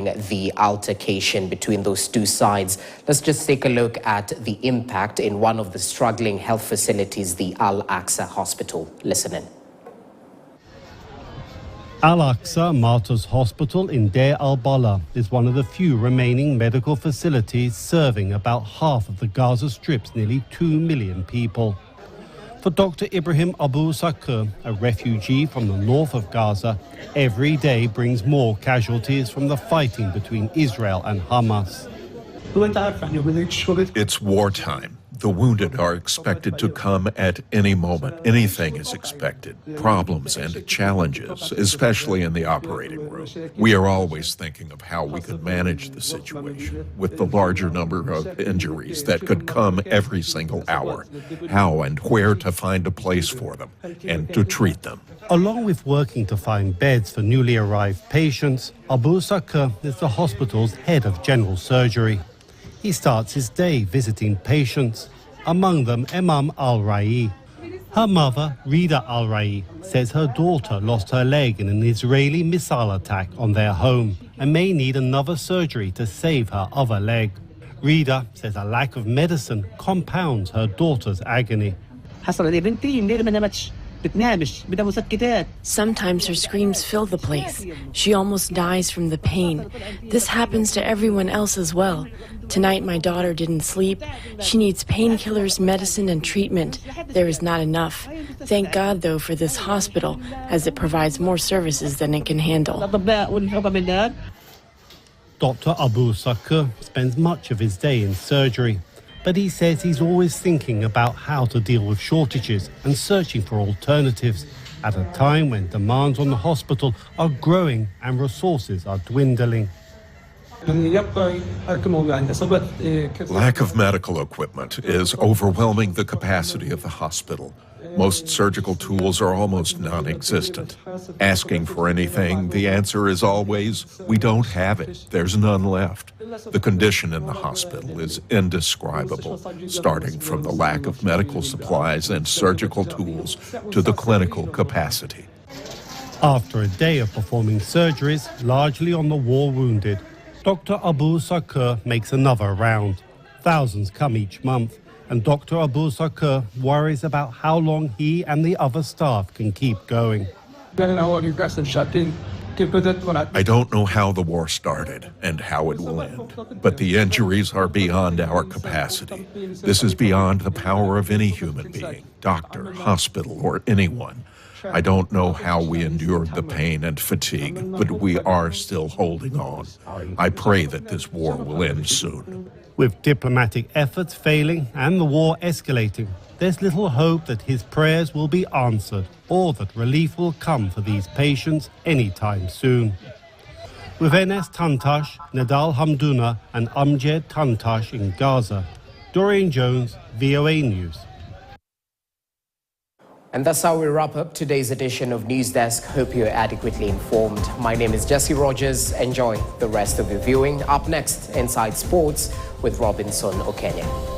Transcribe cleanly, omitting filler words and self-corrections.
the altercation between those two sides. Let's just take a look at the impact in one of the struggling health facilities, the Al-Aqsa Hospital. Listen in. Al-Aqsa Martyrs Hospital in Deir al-Balah is one of the few remaining medical facilities serving about half of the Gaza Strip's nearly 2 million people. For Dr. Ibrahim Abu Sakur, a refugee from the north of Gaza, every day brings more casualties from the fighting between Israel and Hamas. It's wartime. The wounded are expected to come at any moment. Anything is expected. Problems and challenges, especially in the operating room. We are always thinking of how we could manage the situation with the larger number of injuries that could come every single hour. How and where to find a place for them and to treat them. Along with working to find beds for newly arrived patients, Abu Sakur is the hospital's head of general surgery. He starts his day visiting patients, among them Imam al-Rai. Her mother, Rida al-Rai, says her daughter lost her leg in an Israeli missile attack on their home and may need another surgery to save her other leg. Rida says a lack of medicine compounds her daughter's agony. Sometimes her screams fill the place. She almost dies from the pain. This happens to everyone else as well. Tonight my daughter didn't sleep. She needs painkillers, medicine, and treatment. There is not enough. Thank God, though, for this hospital, as it provides more services than it can handle. Dr. Abu Sakur spends much of his day in surgery, but he says he's always thinking about how to deal with shortages and searching for alternatives at a time when demands on the hospital are growing and resources are dwindling. Lack of medical equipment is overwhelming the capacity of the hospital. Most surgical tools are almost non-existent. Asking for anything, the answer is always, we don't have it. There's none left. The condition in the hospital is indescribable, starting from the lack of medical supplies and surgical tools to the clinical capacity. After a day of performing surgeries, largely on the war wounded, Dr. Abu Sakur makes another round. Thousands come each month, and Dr. Abu Sakur worries about how long he and the other staff can keep going. I don't know how the war started and how it will end, but the injuries are beyond our capacity. This is beyond the power of any human being, doctor, hospital, or anyone. I don't know how we endured the pain and fatigue, but we are still holding on. I pray that this war will end soon. With diplomatic efforts failing and the war escalating, there's little hope that his prayers will be answered or that relief will come for these patients anytime soon. With Enes Tantash, Nadal Hamdouna and Amjad Tantash in Gaza, Doreen Jones, VOA News. And that's how we wrap up today's edition of News Desk. Hope you're adequately informed. My name is Jesse Rogers. Enjoy the rest of your viewing. Up next, Inside Sports with Robinson Okenya.